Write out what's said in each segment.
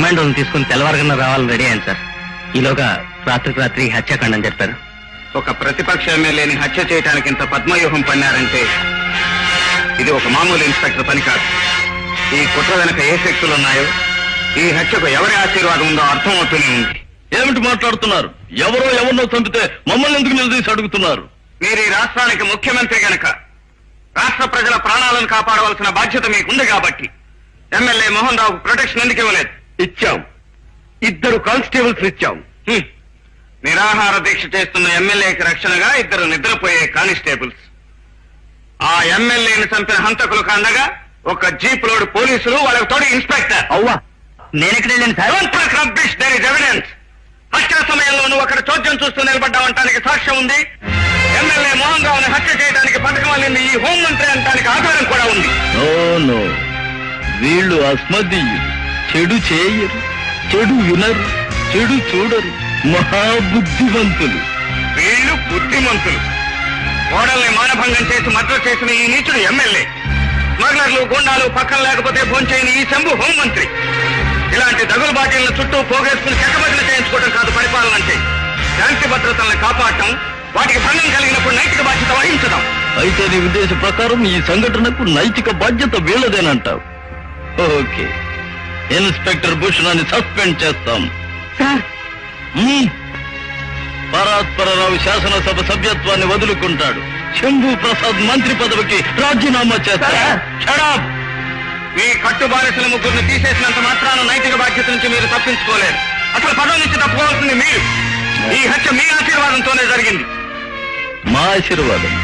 కమాండోని తీసుకుని తెల్లవారుగా రావాలని రెడీ అయ్యాను సార్. ఈలోగా రాత్రికి రాత్రి హత్యాకాండం చెప్పారు. ఒక ప్రతిపక్ష ఎమ్మెల్యేని హత్య చేయడానికి ఇంత పద్మవ్యూహం పన్నారంటే ఇది ఒక మామూలు ఇన్స్పెక్టర్ పని కాదు. ఈ కుట్ర వెనక ఏ శక్తులు ఉన్నాయో, ఈ హత్యకు ఎవరి ఆశీర్వాదం ఉందో అర్థం అవుతూనే ఉంది. ఏమిటి మాట్లాడుతున్నారు? ఎవరినో చంపితే మమ్మల్ని ఎందుకు నిలదీసి అడుగుతున్నారు? మీరు ఈ రాష్ట్రానికి ముఖ్యమంత్రి గనక రాష్ట్ర ప్రజల ప్రాణాలను కాపాడవలసిన బాధ్యత మీకుంది కాబట్టి ఎమ్మెల్యే మోహన్ రావుకు ప్రొటెక్షన్ ఎందుకు ఇవ్వలేదు? ఇచ్చాం. 2 కానిస్టేబుల్స్ ఇచ్చాం. నిరాహార దీక్ష చేస్తున్న ఎమ్మెల్యేకి రక్షణగా 2 నిద్రపోయే కానిస్టేబుల్స్. ఆ ఎమ్మెల్యేని చంపిన హంతకులకు అండగా ఒక జీప్ లోడ్ పోలీసులు, వాళ్ళకి తోడు ఇన్స్పెక్టర్. అవ్వా, నేనెక్కడ వెళ్ళాను సార్? హత్య సమయంలో నువ్వు అక్కడ చోద్యం చూస్తూ నిలబడ్డావంటానికి సాక్ష్యం ఉంది. ఎమ్మెల్యే మోహన్ రావుని హత్య చేయడానికి పథకం అల్లింది ఈ హోంమంత్రి అంటానికి ఆధారం కూడా ఉంది. నో, వీళ్ళు అస్మదీయులు. చెడు చేయరు, చెడు వినరు, చెడు చూడరు, మహాబుద్ధివంతులు. వీళ్ళు బుద్ధిమంతులు. ఓడల్ని మానభంగం చేసి మద్దతు చేసిన ఈ నీచుడు ఎమ్మెల్యే. స్మగ్లర్లు, గుండాలు పక్కన లేకపోతే భోంచేయని ఈ శంభు హోంమంత్రి. ఇలాంటి దగులు బాటిళ్ల చుట్టూ పోగేసుకుని చెక్కబదిన చేయించుకోవడం కాదు పరిపాలన అంటే. శాంతి భద్రతల్ని కాపాడటం, వాటికి భంగం కలిగినప్పుడు నైతిక బాధ్యత వహించడం. అయితే నీ ఉద్దేశ ప్రకారం ఈ సంఘటనకు నైతిక బాధ్యత వీళ్ళదేనంటావు? ఓకే, ఇన్స్పెక్టర్ భూషణాన్ని సస్పెండ్ చేస్తాం. పరాత్పరరావు శాసనసభ సభ్యత్వాన్ని వదులుకుంటాడు. శంభు ప్రసాద్ మంత్రి పదవికి రాజీనామా చేస్తాడు. మీ కట్టు బానిసల 3 తీసేసినంత మాత్రాన నైతిక బాధ్యత నుంచి మీరు తప్పించుకోలేరు. అసలు పదవి నుంచి తప్పుకోవాల్సింది మీరు. ఈ హత్య మీ ఆశీర్వాదంతోనే జరిగింది. మా ఆశీర్వాదం?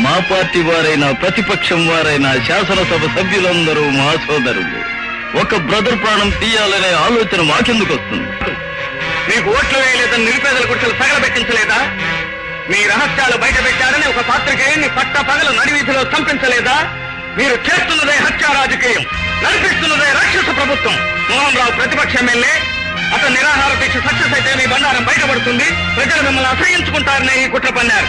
మా పార్టీ వారైనా ప్రతిపక్షం వారైనా శాసనసభ సభ్యులందరూ మా సోదరులు. ఒక బ్రదర్ ప్రాణం తీయాలనే ఆలోచన మాకెందుకు వస్తుంది? మీకు ఓట్లు వేయలేదని నిరుపేదల గుర్తులు తగలబెట్టించలేదా? మీ రహస్యాలు బయట పెట్టారని ఒక పాత్రికేయుని పట్ట పగలు నడివీధిలో చంపించలేదా? మీరు చేస్తున్నదే హత్యా రాజకీయం, నడిపిస్తున్నదే రాక్షస ప్రభుత్వం. మోహన్ రావు ప్రతిపక్ష ఎమ్మెల్యే. అతను నిరాహార దీక్ష సక్సెస్ అయితే మీ బండారం బయటపడుతుంది. ప్రజలు మిమ్మల్ని అసహించుకుంటారనే ఈ కుట్ర పన్నారు.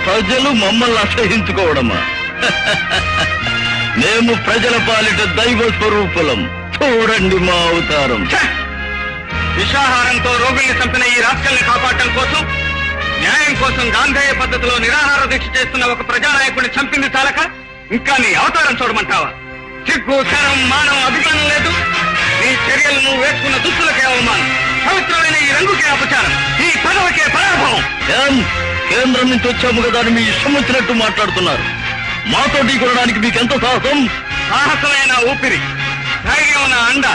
ప్రజలు మమ్మల్ని అసహించుకోవడమా? మేము ప్రజల పాలిట దైవ స్వరూపులం. చూడండి మా అవతారం. విషాహారంతో రోగుల్ని చంపిన ఈ రాష్ట్రాన్ని కాపాడటం కోసం, న్యాయం కోసం గాంధేయ పద్ధతిలో నిరాహార దీక్ష చేస్తున్న ఒక ప్రజానాయకుడిని చంపింది చాలక ఇంకా నీ అవతారం చూడమంటావా? సిగ్గు, శరం, మానం, అభిమానం లేదు. నీ చర్యలు నువ్వు వేసుకున్న దుస్తులకే అవమానం, పవిత్రమైన ఈ రంగుకే అపచారం, ఈ పదవికే పరాభవం. కేంద్రం నుంచి వచ్చాము కదా అని మీ ఇష్టం వచ్చినట్టు మాట్లాడుతున్నారు. మాతో ఢీకొనడానికి మీకెంత సాహసం? సాహసమైన ఊపిరి, ధైర్యం నా అండ.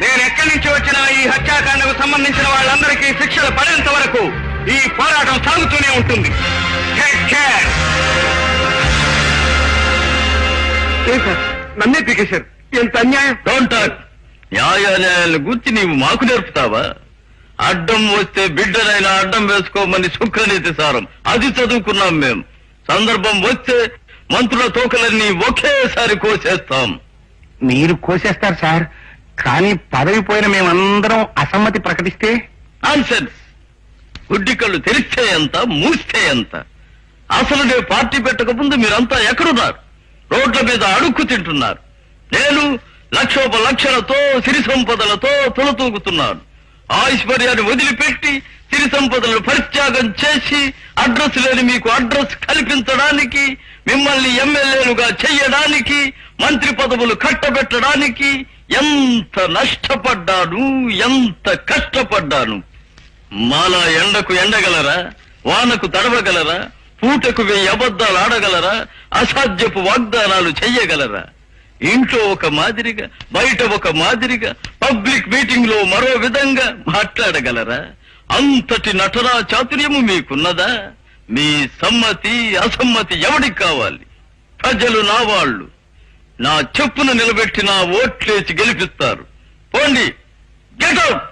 నేను ఎక్కడి నుంచి వచ్చినా ఈ హత్యాకాండకు సంబంధించిన వాళ్ళందరికీ శిక్షలు పడేంత వరకు ఈ పోరాటం సాగుతూనే ఉంటుంది. నన్నే పీకేశారు. ఎంత అన్యాయం! Don't talk. న్యాయాలను గుర్చి నీవు మాకు నేర్పుతావా? అడ్డం వస్తే బిడ్డనైనా అడ్డం వేసుకోమని శుక్రనీతి సారం, అది చదువుకున్నాం మేం. సందర్భం వస్తే మంత్రుల తోకలన్నీ ఒకేసారి కోసేస్తాం. మీరు కోసేస్తారు సార్, కానీ పదవి పోయిన మేమందరం అసమ్మతి ప్రకటిస్తే? నాన్సెన్స్. గుడ్డి కళ్ళు తెరిస్తే ఎంత, మూస్తే ఎంత? అసలు నేను పార్టీ పెట్టకముందు మీరంతా ఎక్కడున్నారు? రోడ్ల మీద అడుక్కు తింటున్నారు. నేను లక్షోపలక్షలతో సిరి సంపదలతో తులతూగుతున్నాను. ఐశ్వర్యాన్ని వదిలిపెట్టి సిరి సంపదలను పరిత్యాగం చేసి అడ్రస్ లేని మీకు అడ్రస్ కల్పించడానికి, మిమ్మల్ని ఎమ్మెల్యేలుగా చెయ్యడానికి, మంత్రి పదవులు కట్టబెట్టడానికి ఎంత నష్టపడ్డాను, ఎంత కష్టపడ్డాను. మాలా ఎండకు ఎండగలరా? వానకు తడవగలరా? పూటకు 1000 అబద్ధాలు ఆడగలరా? అసాధ్యపు వాగ్దానాలు చెయ్యగలరా? ఇంట్లో ఒక మాదిరిగా, బయట ఒక మాదిరిగా, పబ్లిక్ మీటింగ్ లో మరో విధంగా మాట్లాడగలరా? అంతటి నటనా చాతుర్యము మీకున్నదా? మీ సమ్మతి అసమ్మతి ఎవడికి కావాలి? ప్రజలు నా వాళ్ళు. నా చెప్పును నిలబెట్టి నా ఓట్లేసి గెలిపిస్తారు. పోండి, గెట్ అవుట్.